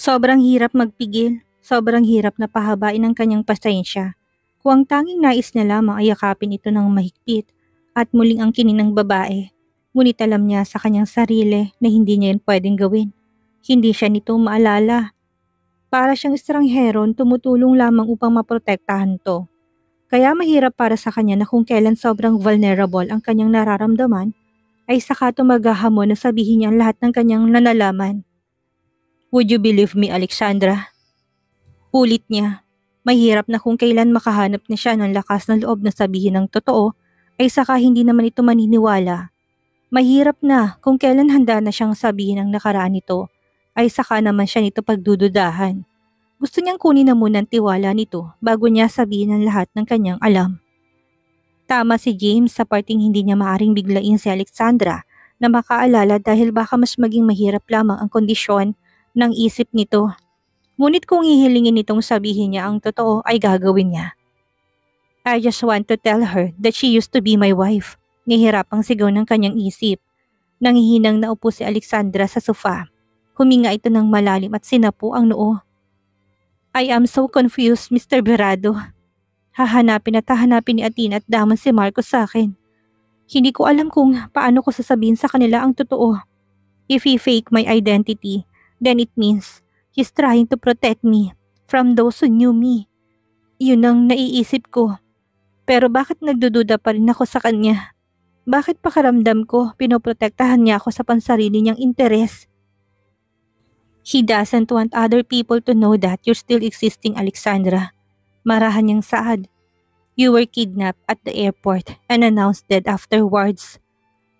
Sobrang hirap magpigil, sobrang hirap na pahabain ang kanyang pasensya. Kung ang tanging nais niya lamang ay yakapin ito ng mahigpit at muling angkinin ng babae, ngunit alam niya sa kanyang sarili na hindi niya yun pwedeng gawin. Hindi siya nito maalala. Para siyang estrangheron tumutulong lamang upang maprotektahan to. Kaya mahirap para sa kanya na kung kailan sobrang vulnerable ang kanyang nararamdaman, ay saka ito maghahamon na sabihin niya ang lahat ng kanyang nanalaman. Would you believe me, Alexandra? Ulit niya. Mahirap na kung kailan makahanap na siya ng lakas ng loob na sabihin ng totoo, ay saka hindi naman ito maniniwala. Mahirap na kung kailan handa na siyang sabihin ang nakaraan nito, ay saka naman siya nito pagdududahan. Gusto niyang kunin na muna ang tiwala nito bago niya sabihin ang lahat ng kanyang alam. Tama si James sa parting hindi niya maaring biglain si Alexandra na makaalala dahil baka mas maging mahirap lamang ang kondisyon ng isip nito. Ngunit kung hihilingin nitong sabihin niya ang totoo ay gagawin niya. I just want to tell her that she used to be my wife. Nahihirapang sigaw ng kanyang isip. Nangihinang naupo si Alexandra sa sofa. Huminga ito ng malalim at sinapo ang noo. I am so confused, Mr. Berado. Hahanapin ni Athena at Damon si Marcos sa akin. Hindi ko alam kung paano ko sasabihin sa kanila ang totoo. If he fake my identity, then it means he's trying to protect me from those who knew me. Yun ang naiisip ko. Pero bakit nagdududa pa rin ako sa kanya? Bakit pakaramdam ko pinoprotektahan niya ako sa pansarili niyang interes? He doesn't want other people to know that you're still existing, Alexandra. Marahan niyang saad. You were kidnapped at the airport and announced dead afterwards.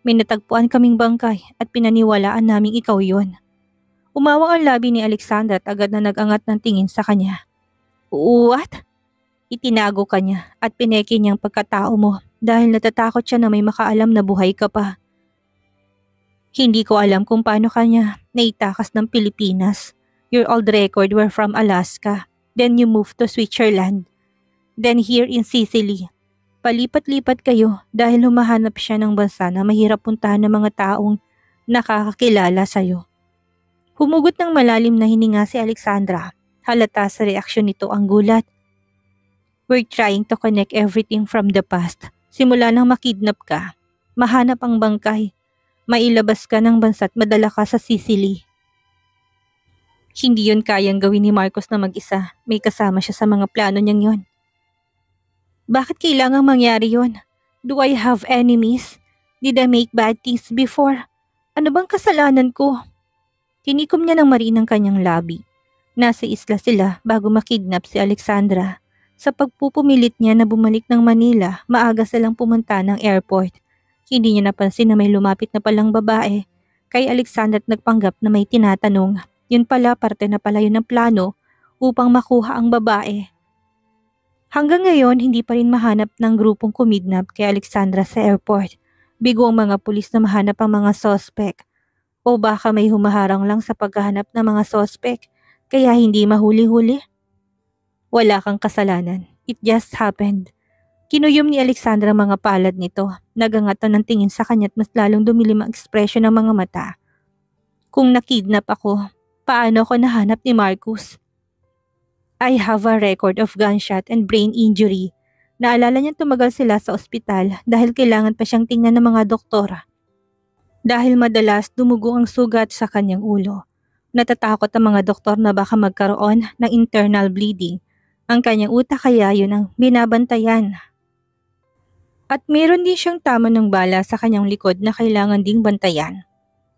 May natagpuan kaming bangkay at pinaniwalaan naming ikaw yon. Umawang ang labi ni Alexandra at agad na nag-angat ng tingin sa kanya. What? Itinago ka niya at pineke niyang pagkatao mo dahil natatakot siya na may makaalam na buhay ka pa. Hindi ko alam kung paano kanya naitakas ng Pilipinas. Your old record were from Alaska. Then you moved to Switzerland. Then here in Sicily. Palipat-lipat kayo dahil humahanap siya ng bansa na mahirap puntahan ng mga taong nakakakilala sa'yo. Humugot ng malalim na hininga si Alexandra. Halata sa reaksyon nito ang gulat. We're trying to connect everything from the past. Simula nang makidnap ka, mahanap ang bangkay, mailabas ka ng bansa at madala ka sa Sicily. Hindi yun kayang gawin ni Marcos na mag-isa. May kasama siya sa mga plano niyang yun. Bakit kailangang mangyari yun? Do I have enemies? Did I make bad things before? Ano bang kasalanan ko? Tinikom niya ng marinang kanyang labi. Nasa isla sila bago makidnap si Alexandra. Sa pagpupumilit niya na bumalik ng Manila, maaga silang pumunta ng airport. Hindi niya napansin na may lumapit na palang babae. Kay Alexandra at nagpanggap na may tinatanong. Yun pala parte na pala yun ng plano upang makuha ang babae. Hanggang ngayon, hindi pa rin mahanap ng grupong kumidnap kay Alexandra sa airport. Bigo ang mga pulis na mahanap ang mga sospek. O baka may humaharang lang sa paghahanap ng mga sospek, kaya hindi mahuli-huli? Wala kang kasalanan. It just happened. Kinuyom ni Alexandra mga palad nito. Nagangatan ng tingin sa kanya at mas lalong dumilim ang ekspresyon ng mga mata. Kung nakidnap ako, paano ako nahanap ni Marcos? I have a record of gunshot and brain injury. Naalala niya tumagal sila sa ospital dahil kailangan pa siyang tingnan ng mga doktor. Dahil madalas dumugo ang sugat sa kanyang ulo. Natatakot ang mga doktor na baka magkaroon ng internal bleeding. Ang kanyang utak kaya yun ang binabantayan. At meron din siyang tama ng bala sa kanyang likod na kailangan ding bantayan.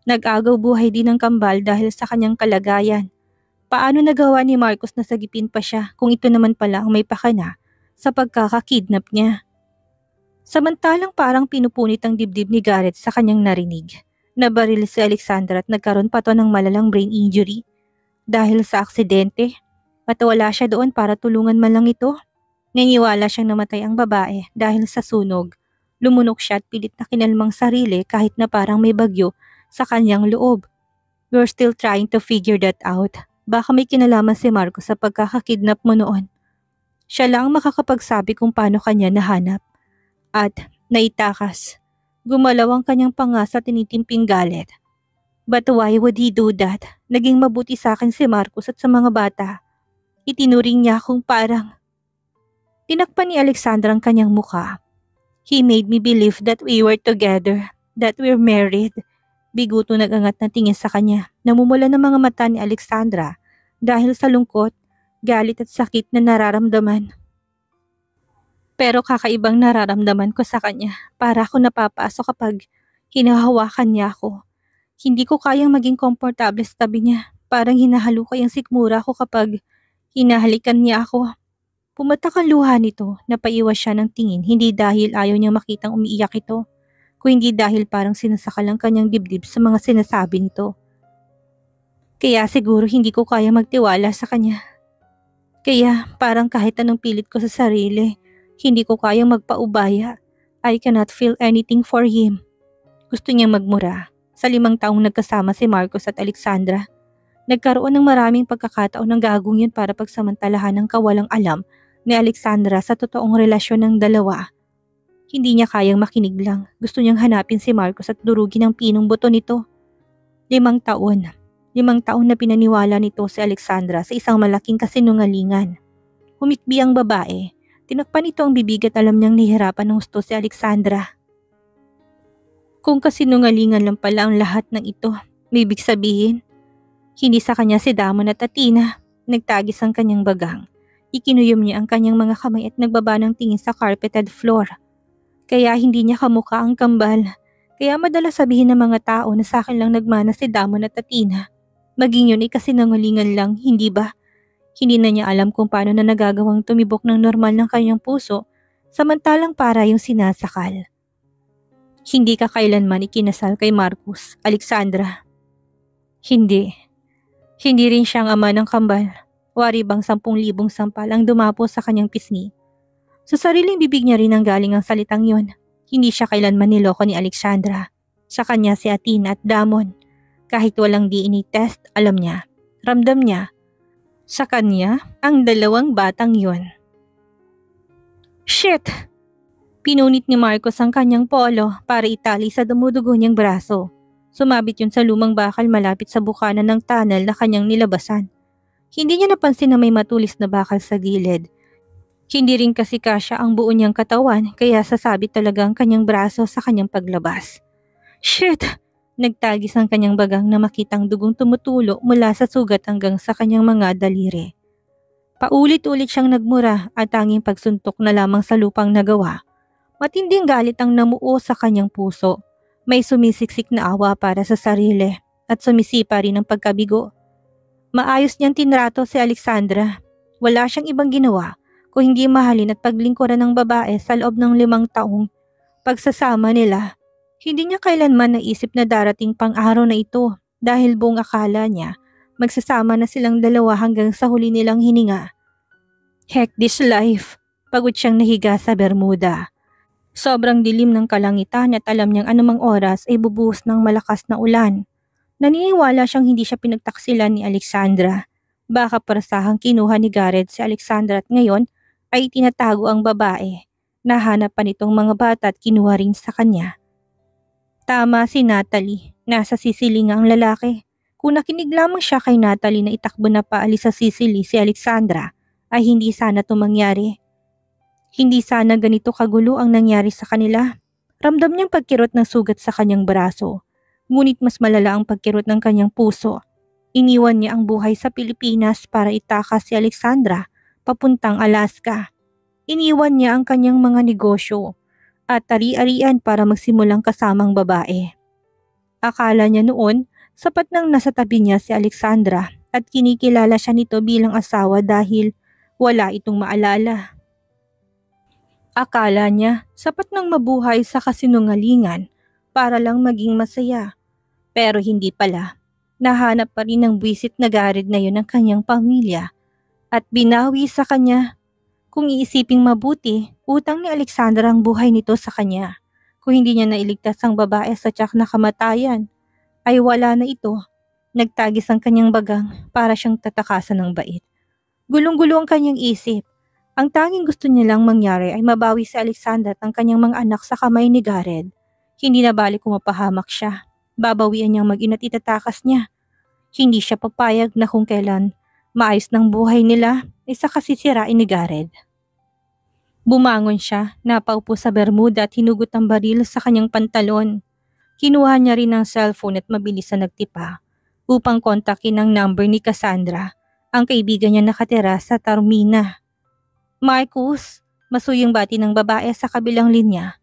Nag-agaw buhay din ng kambal dahil sa kanyang kalagayan. Paano nagawa ni Marcos na sagipin pa siya kung ito naman pala ang may pakana sa pagkakakidnap niya? Samantalang parang pinupunit ang dibdib ni Garrett sa kanyang narinig. Nabaril si Alexandra at nagkaroon pa to ng malalang brain injury. Dahil sa aksidente, patawala siya doon para tulungan man lang ito. Naniniwala siyang namatay ang babae dahil sa sunog. Lumunok siya at pilit na kinalmang sarili kahit na parang may bagyo sa kanyang loob. We're still trying to figure that out. Baka may kinalaman si Marcos sa pagkakakidnap mo noon. Siya lang ang makakapagsabi kung paano kanya nahanap. At naitakas. Gumalaw ang kanyang panga sa tinitimping galit. But why would he do that? Naging mabuti sa akin si Marcos at sa mga bata. Itinuring niya akong parang... Tinakpan ni Alexandra ang kanyang mukha. He made me believe that we were together, that we're married. Biguto nag-angat na tingin sa kanya. Namumula ng mga mata ni Alexandra dahil sa lungkot, galit at sakit na nararamdaman. Pero kakaibang nararamdaman ko sa kanya. Para ako napapasok kapag hinahawakan niya ako. Hindi ko kayang maging komportable sa tabi niya. Parang hinahalukay ang sikmura ko kapag hinahalikan niya ako. Pumatak ang luha nito, napaiwas siya ng tingin, hindi dahil ayaw niyang makitang umiiyak ito, kundi dahil parang sinasakal ang kanyang dibdib sa mga sinasabi nito. Kaya siguro hindi ko kaya magtiwala sa kanya. Kaya parang kahit anong pilit ko sa sarili, hindi ko kayang magpaubaya. I cannot feel anything for him. Gusto niyang magmura. Sa 5 taong nagkasama si Marcos at Alexandra, nagkaroon ng maraming pagkakataon ng gagong yun para pagsamantalahan ng kawalang alam ni Alexandra sa totoong relasyon ng dalawa. Hindi niya kayang makinig lang. Gusto niyang hanapin si Marcos at durugin ang pinong buto nito. 5 taon. 5 taon na pinaniwala nito si Alexandra sa isang malaking kasinungalingan. Humitbi ang babae. Tinakpan nito ang bibig at alam niyang nahihirapan ng husto si Alexandra. Kung kasinungalingan lang pala ang lahat ng ito, may ibig sabihin, hindi sa kanya si Damon at Athena. Nagtagis ang kanyang bagang. Ikinuyom niya ang kanyang mga kamay at nagbaba ng tingin sa carpeted floor. Kaya hindi niya kamukha ang kambal. Kaya madalas sabihin ng mga tao na sa akin lang nagmana si Damon at Athena. Maging yun ay kasinungalingan lang, hindi ba? Hindi na niya alam kung paano na nagagawang tumibok ng normal ng kanyang puso, samantalang para yung sinasakal. Hindi ka kailanman ikinasal kay Marcos, Alexandra. Hindi. Hindi rin siyang ama ng kambal. Wari bang 10,000 sampal ang dumapo sa kanyang pisngi. Sa sariling bibig niya rin ang galing ang salitang yon. Hindi siya kailanman niloko ni Alexandra. Sa kanya si Athena at Damon. Kahit walang DNA test, alam niya. Ramdam niya. Sa kanya, ang 2 batang yon. Shit! Pinunit ni Marcos ang kanyang polo para itali sa dumudugo niyang braso. Sumabit yun sa lumang bakal malapit sa bukana ng tunnel na kanyang nilabasan. Hindi niya napansin na may matulis na bakal sa gilid. Hindi rin kasi kasya ang buo niyang katawan kaya sasabit talaga ang kanyang braso sa kanyang paglabas. Shit! Nagtagis ang kanyang bagang na makitang dugong tumutulo mula sa sugat hanggang sa kanyang mga daliri. Paulit-ulit siyang nagmura at tanging pagsuntok na lamang sa lupang nagawa. Matinding galit ang namuo sa kanyang puso. May sumisiksik na awa para sa sarili at sumisipa rin ang pagkabigo. Maayos niyang tinrato si Alexandra. Wala siyang ibang ginawa kung hindi mahalin at paglingkuran ng babae sa loob ng 5 taong pagsasama nila. Hindi niya kailanman naisip na darating pang araw na ito dahil buong akala niya magsasama na silang dalawa hanggang sa huli nilang hininga. Heck this life. Pagod siyang nahiga sa Bermuda. Sobrang dilim ng kalangitan at alam niyang anumang oras ay bubuhos ng malakas na ulan. Naniniwala siyang hindi siya pinagtaksilan ni Alexandra. Baka parasahang kinuha ni Gareth si Alexandra at ngayon ay tinatago ang babae. Nahanap pa nitong mga bata at kinuha rin sa kanya. Tama si Natalie. Nasa Sicily nga ang lalaki. Kung nakinig lamang siya kay Natalie na itakbo na paalis sa Sicily si Alexandra, ay hindi sana ito mangyari. Hindi sana ganito kagulo ang nangyari sa kanila. Ramdam niyang pagkirot ng sugat sa kanyang braso. Ngunit mas malala ang pagkirot ng kanyang puso. Iniwan niya ang buhay sa Pilipinas para itakas si Alexandra papuntang Alaska. Iniwan niya ang kanyang mga negosyo at ari-arian para magsimulang kasamang babae. Akala niya noon sapat nang nasa tabi niya si Alexandra at kinikilala siya nito bilang asawa dahil wala itong maalala. Akala niya sapat nang mabuhay sa kasinungalingan para lang maging masaya. Pero hindi pala. Nahanap pa rin ng buwisit na Gareth na yun ang kanyang pamilya at binawi sa kanya. Kung iisiping mabuti, utang ni Alexandra ang buhay nito sa kanya. Kung hindi niya nailigtas ang babae sa tiyak na kamatayan, ay wala na ito. Nagtagis ang kanyang bagang para siyang tatakasan ng bait. Gulong-gulo ang kanyang isip. Ang tanging gusto niya lang mangyari ay mabawi si Alexandra at ang kanyang mga anak sa kamay ni Gareth. Hindi na balik kung mapahamak siya. babawian niyang mag-ina't itatakas niya. Hindi siya papayag na kung kailan maayos ng buhay nila ay saka sisirain ni Gareth. Bumangon siya, napaupo sa bermuda at hinugot ang baril sa kanyang pantalon. Kinuha niya rin ang cellphone at mabilis na nagtipa upang kontakin ang number ni Cassandra, ang kaibigan niya nakatira sa Taormina. Marcus, masuyong bati ng babae sa kabilang linya.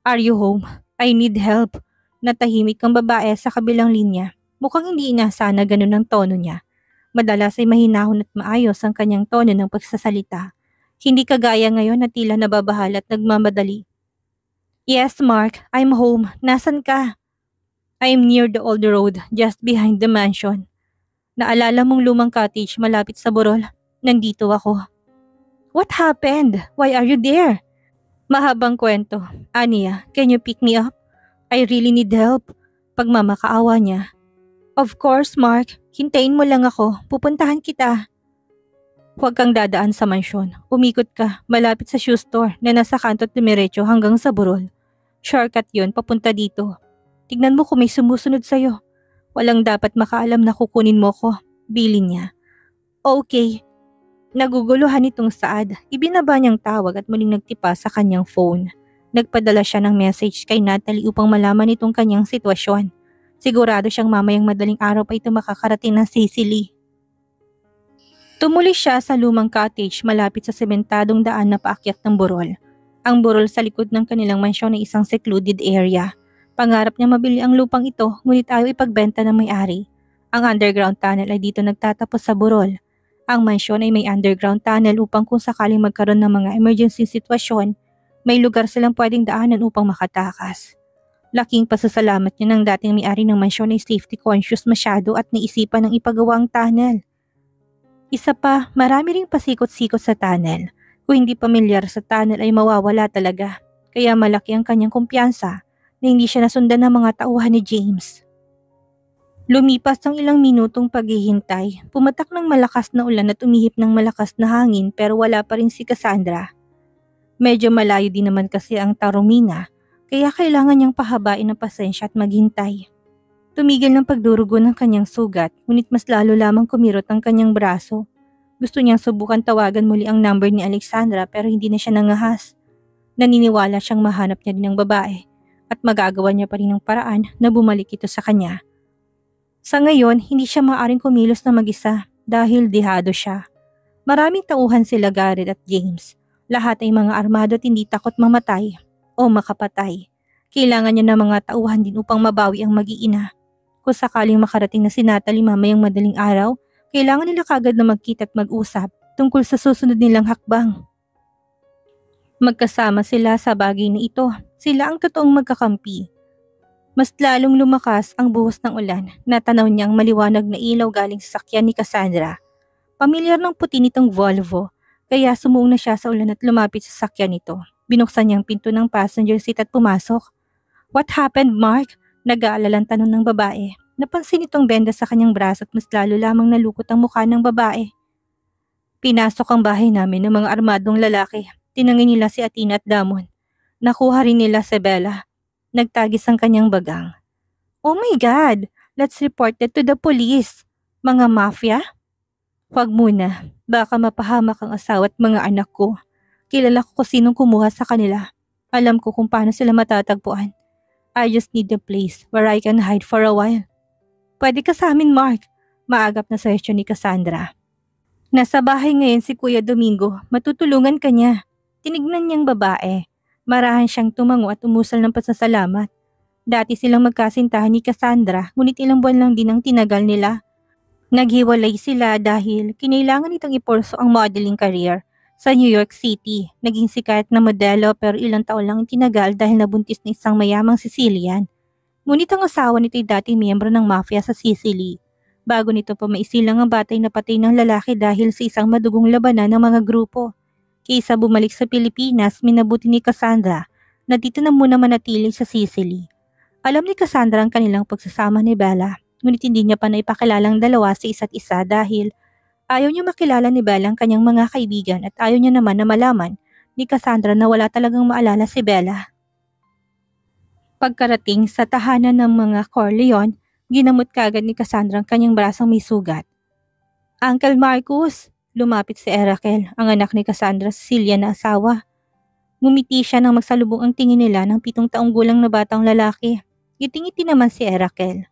Are you home? I need help. Natahimik ang babae sa kabilang linya. Mukhang hindi inaasahan na ganun ang tono niya. Madalas ay mahinahon at maayos ang kanyang tono ng pagsasalita. Hindi kagaya ngayon na tila nababahala at nagmamadali. Yes, Mark, I'm home. Nasaan ka? I'm near the old road, just behind the mansion. Naalala mong lumang cottage malapit sa burol? Nandito ako. What happened? Why are you there? Mahabang kwento. Ania, can you pick me up? I really need help. Pagmamakaawa niya. Of course, Mark. Hintayin mo lang ako. Pupuntahan kita. Huwag kang dadaan sa mansyon. Umikot ka, malapit sa shoe store na nasa kanto at dumiretso hanggang sa burol. Shortcut yun, papunta dito. Tignan mo kung may sumusunod sa'yo. Walang dapat makaalam na kukunin mo ko, bilin niya. Okay. Naguguluhan itong Saad. Ibinaba niyang tawag at muling nagtipa sa kanyang phone. Nagpadala siya ng message kay Natalie upang malaman itong kanyang sitwasyon. Sigurado siyang mamayang madaling araw pa ito makakarating ng Sicily. Tumuli siya sa lumang cottage malapit sa sementadong daan na paakyat ng burol. Ang burol sa likod ng kanilang mansyon ay isang secluded area. Pangarap niya mabili ang lupang ito ngunit ayaw ipagbenta ng may-ari. Ang underground tunnel ay dito nagtatapos sa burol. Ang mansyon ay may underground tunnel upang kung sakaling magkaroon ng mga emergency sitwasyon, may lugar silang pwedeng daanan upang makatakas. Laking pasasalamat niya ng dating may-ari ng mansyon ay safety conscious masyado at naisipan ng ipagawa ang tunnel. Isa pa, marami ring pasikot-sikot sa tunnel. Kung hindi pamilyar sa tunnel ay mawawala talaga. Kaya malaki ang kanyang kumpiyansa na hindi siya nasundan ng mga tauhan ni James. Lumipas ang ilang minutong paghihintay, pumatak ng malakas na ulan at umihip ng malakas na hangin pero wala pa rin si Cassandra. Medyo malayo din naman kasi ang Taormina, kaya kailangan niyang pahabain ang pasensya at maghintay. Tumigil ng pagdurugo ng kanyang sugat, ngunit mas lalo lamang kumirot ang kanyang braso. Gusto niyang subukan tawagan muli ang number ni Alexandra pero hindi na siya nangahas. Naniniwala siyang mahanap niya din ang babae at magagawa niya pa rin ng paraan na bumalik ito sa kanya. Sa ngayon, hindi siya maaaring kumilos na mag-isa dahil dihado siya. Maraming tauhan sila Gareth at James. Lahat ay mga armado at hindi takot mamatay o makapatay. Kailangan niya ng mga tauhan din upang mabawi ang mag-iina. Kung sakaling makarating na si Natalie mamayang madaling araw, kailangan nila kagad na magkita at mag-usap tungkol sa susunod nilang hakbang. Magkasama sila sa bagay na ito. Sila ang totoong magkakampi. Mas lalong lumakas ang buhos ng ulan. Natanaw niya ang maliwanag na ilaw galing sa sakyan ni Cassandra. Pamilyar ng puti nitong Volvo, kaya sumuong na siya sa ulan at lumapit sa sakyan nito. Binuksan niya ang pinto ng passenger seat at pumasok. What happened, Mark? Nag-aalalang tanong ng babae. Napansin itong benda sa kanyang braso at mas lalo lamang nalukot ang mukha ng babae. Pinasok ang bahay namin ng mga armadong lalaki. Tinangin nila si Athena at Damon. Nakuha rin nila si Bella. Nagtagis ang kanyang bagang. Oh my God! Let's report that to the police. Mga mafia? Huwag muna. Baka mapahamak ang asawa at mga anak ko. Kilala ko kung sinong kumuha sa kanila. Alam ko kung paano sila matatagpuan. I just need a place where I can hide for a while. Pwede ka sa amin, Mark. Maagap na suggestion ni Cassandra. Nasa bahay ngayon si Kuya Domingo. Matutulungan ka niya. Tinignan niyang babae. Marahan siyang tumango at umusal ng pasasalamat. Dati silang magkasintahan ni Cassandra, ngunit ilang buwan lang din ang tinagal nila. Naghiwalay sila dahil kinailangan itong ipurso ang modeling career sa New York City. Naging sikat na modelo pero ilang taon lang tinagal dahil nabuntis ng isang mayamang Sicilian. Ngunit ang asawa nito ay dating miyembro ng mafia sa Sicily. Bago nito pa maisilang ang batay na patay ng lalaki dahil sa isang madugong labanan ng mga grupo. Kaysa bumalik sa Pilipinas, minabuti ni Cassandra na dito na muna manatili sa Sicily. Alam ni Cassandra ang kanilang pagsasama ni Bella, ngunit hindi niya pa naipakilalang dalawa sa isa't isa dahil ayaw niya makilala ni Bella ang kanyang mga kaibigan at ayaw niya naman na malaman ni Cassandra na wala talagang maalala si Bella. Pagkarating sa tahanan ng mga Corleone, ginamot kagad ni Cassandra ang kanyang brasong may sugat. Uncle Marcus! Lumapit si Erakel, ang anak ni Cassandra Cecilia na asawa. Ngumiti siya nang magsalubong ang tingin nila ng 7 taong gulang na batang lalaki. Itingiti naman si Erakel.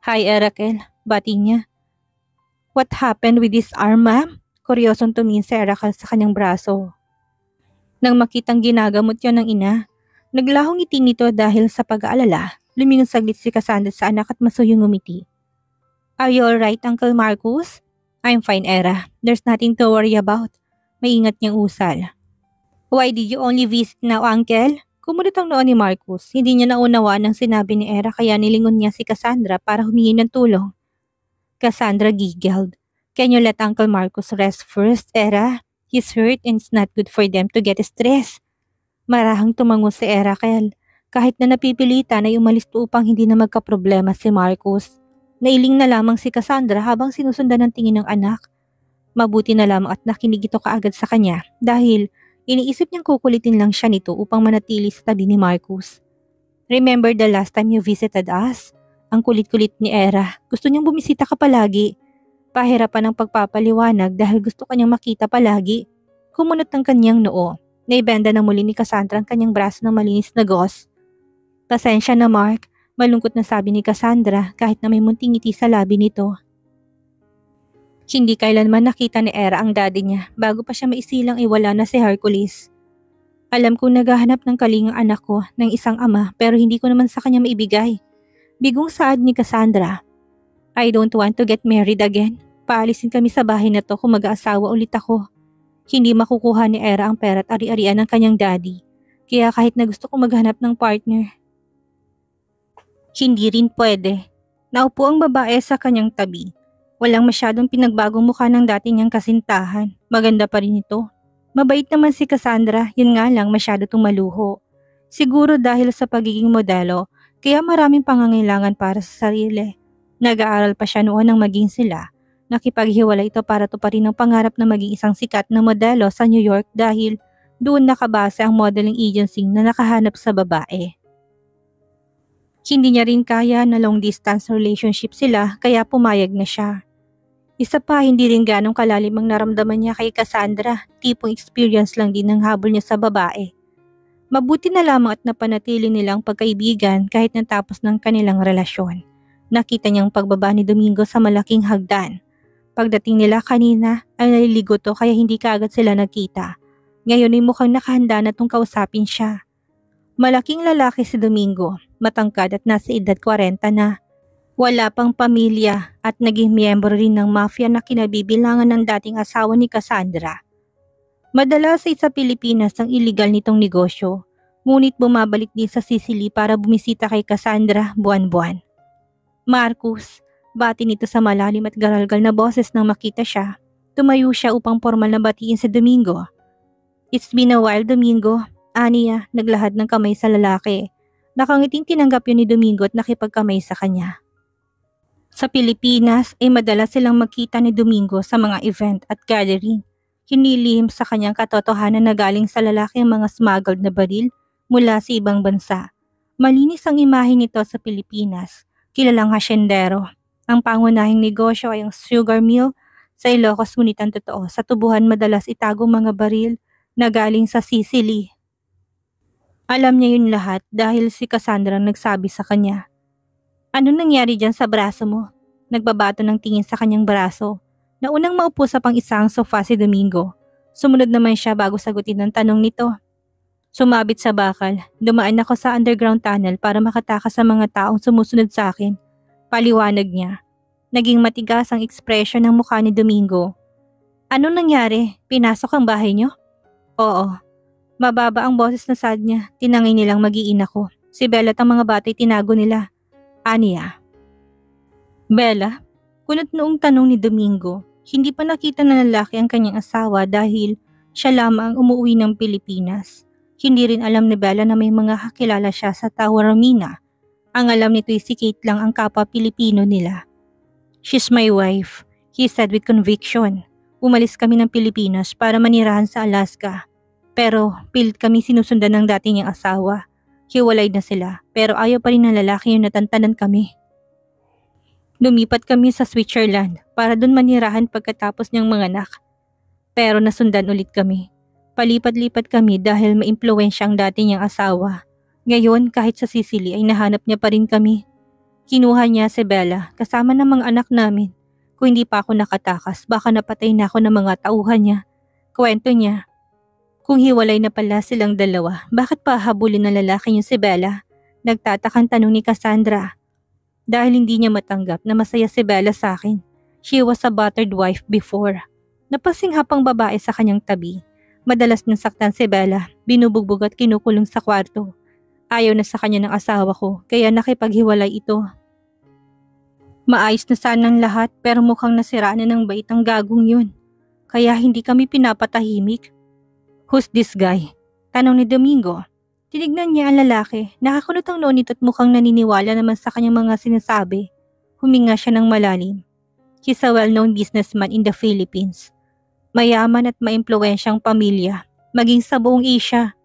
Hi Erakel, bati niya. What happened with this arm, ma'am? Kuryosong tumingin si Erakel sa kanyang braso. Nang makitang ginagamot yon ng ina, naglahong ngiti nito dahil sa pag-aalala. Lumingon saglit si Cassandra sa anak at masuyong ngumiti. Are you alright, Uncle Marcus? I'm fine, Era. There's nothing to worry about. Maingat niyang usal. Why did you only visit now, Uncle? Kumunot ang noo ni Marcus. Hindi niya naunawaan ang sinabi ni Era kaya nilingon niya si Cassandra para humingi ng tulong. Cassandra giggled. Can you let Uncle Marcus rest first, Era? He's hurt and it's not good for them to get stressed. Marahang tumango si Erakel. Kahit na napipilitan ay umalis to upang hindi na magkaproblema si Marcus. Nailing na lamang si Cassandra habang sinusundan ng tingin ng anak. Mabuti na lamang at nakinig ito kaagad sa kanya dahil iniisip niyang kukulitin lang siya nito upang manatili sa tabi ni Marcus. Remember the last time you visited us? Ang kulit-kulit ni Era. Gusto niyang bumisita ka palagi. Pahirapan ang pagpapaliwanag dahil gusto kanyang makita palagi. Kumunot ang kanyang noo. Naibenda na muli ni Cassandra ang kanyang braso ng malinis na gauze. Pasensya na Mark. Malungkot na sabi ni Cassandra kahit na may munting ngiti sa labi nito. Hindi kailanman nakita ni Era ang daddy niya bago pa siya maisilang iwala na si Hercules. Alam kong naghahanap ng kalingang anak ko ng isang ama pero hindi ko naman sa kanya maibigay. Bigong saad ni Cassandra. I don't want to get married again. Paalisin kami sa bahay na to kung mag-aasawa ulit ako. Hindi makukuha ni Era ang pera at ari-arian ng kanyang daddy. Kaya kahit na gusto kong maghanap ng partner, hindi rin pwede. Naupo ang babae sa kanyang tabi. Walang masyadong pinagbagong mukha ng dati niyang kasintahan. Maganda pa rin ito. Mabait naman si Cassandra, yun nga lang masyado tumaluho. Siguro dahil sa pagiging modelo, kaya maraming pangangailangan para sa sarili. Nag-aaral pa siya noon nang maging sila. Nakipaghiwalay ito para tuparin ang pangarap na maging isang sikat na modelo sa New York dahil doon nakabase ang modeling agency na nakahanap sa babae. Hindi niya rin kaya na long distance relationship sila kaya pumayag na siya. Isa pa, hindi rin ganong kalalim ang naramdaman niya kay Cassandra, tipong experience lang din ang habol niya sa babae. Mabuti na lamang at napanatili nilang pagkaibigan kahit natapos ng kanilang relasyon. Nakita niyang pagbaba ni Domingo sa malaking hagdan. Pagdating nila kanina ay naliligo to kaya hindi kaagad sila nagkita. Ngayon ay mukhang nakahanda na tong kausapin siya. Malaking lalaki si Domingo, matangkad at nasa edad 40 na. Wala pang pamilya at naging miyembro rin ng mafia na kinabibilangan ng dating asawa ni Cassandra. Madalas ay sa Pilipinas ang iligal nitong negosyo, ngunit bumabalik din sa Sicily para bumisita kay Cassandra buwan-buwan. Marcus, bati nito sa malalim at garalgal na boses nang makita siya. Tumayo siya upang formal na batiin si Domingo. It's been a while, Domingo. Aniya, naglahad ng kamay sa lalaki. Nakangiting tinanggap yun ni Domingo at nakipagkamay sa kanya. Sa Pilipinas ay madalas silang magkita ni Domingo sa mga event at gathering. Hinilihim sa kanyang katotohanan na galing sa lalaki ang mga smuggled na baril mula sa ibang bansa. Malinis ang imahe nito sa Pilipinas. Kilalang hasyendero. Ang pangunahing negosyo ay ang sugar mill sa Ilocos, ngunit ang totoo sa tubuhan madalas itago mga baril na galing sa Sicily. Alam niya yun lahat dahil si Cassandra nagsabi sa kanya. Anong nangyari dyan sa braso mo? Nagbabato ng tingin sa kanyang braso. Naunang maupo sa pang-isang sofa si Domingo. Sumunod naman siya bago sagutin ang tanong nito. Sumabit sa bakal, dumaan ako sa underground tunnel para makatakas sa mga taong sumusunod sa akin. Paliwanag niya. Naging matigas ang ekspresyon ng mukha ni Domingo. Anong nangyari? Pinasok ang bahay niyo? Oo. Mababa ang boses na sad niya. Tinangay nilang mag-iina ko. Si Bella at ang mga batay tinago nila. Aniya. Bella? Kunot noong tanong ni Domingo. Hindi pa nakita na lalaki ang kanyang asawa dahil siya lamang umuwi ng Pilipinas. Hindi rin alam ni Bella na may mga kakilala siya sa Taormina. Ang alam nito ay si Kate lang ang kapwa Pilipino nila. She's my wife, he said with conviction. Umalis kami ng Pilipinas para manirahan sa Alaska. Pero pilit kami sinusundan ng dati niyang asawa. Hiwalay na sila pero ayaw pa rin ng lalaki yung natantanan kami. Lumipat kami sa Switzerland para doon manirahan pagkatapos niyang manganak. Pero nasundan ulit kami. Palipat-lipat kami dahil maimpluwensya ang dati niyang asawa. Ngayon kahit sa Sicily ay nahanap niya pa rin kami. Kinuha niya si Bella kasama ng mga anak namin. Kung hindi pa ako nakatakas baka napatay na ako ng mga tauhan niya. Kwento niya. Kung hiwalay na pala silang dalawa, bakit pa habulin ng lalaki niyo si Bella? Nagtatakang tanong ni Cassandra. Dahil hindi niya matanggap na masaya si Bella sa akin. She was a battered wife before. Napasinghapang babae sa kanyang tabi. Madalas niyang saktan si Bella, binubugbog at kinukulong sa kwarto. Ayaw na sa kanya ng asawa ko, kaya nakipaghiwalay ito. Maayos na sanang lahat pero mukhang nasira na ng bait ang gagong yun. Kaya hindi kami pinapatahimik. Who's this guy? Tanong ni Domingo. Tinignan niya ang lalaki, nakakunot ang noo nito at mukhang naniniwala naman sa kanyang mga sinasabi. Huminga siya ng malalim. He's a well-known businessman in the Philippines. Mayaman at maimpluwensyang pamilya, maging sa buong Asia.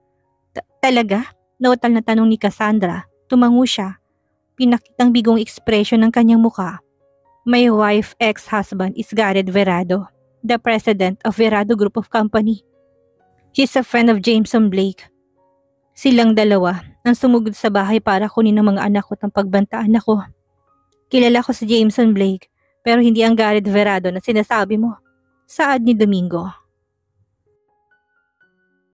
Talaga? Nautal na tanong ni Cassandra. Tumango siya. Pinakitang bigong ekspresyon ng kanyang muka. My wife ex-husband is Gareth Verado, the president of Verado Group of Company. He's a friend of Jameson Blake. Silang dalawa ang sumugod sa bahay para kunin ang mga anak ko at ang pagbantaan ako. Kilala ko si Jameson Blake pero hindi ang Gareth Verado na sinasabi mo. Saad ni Domingo.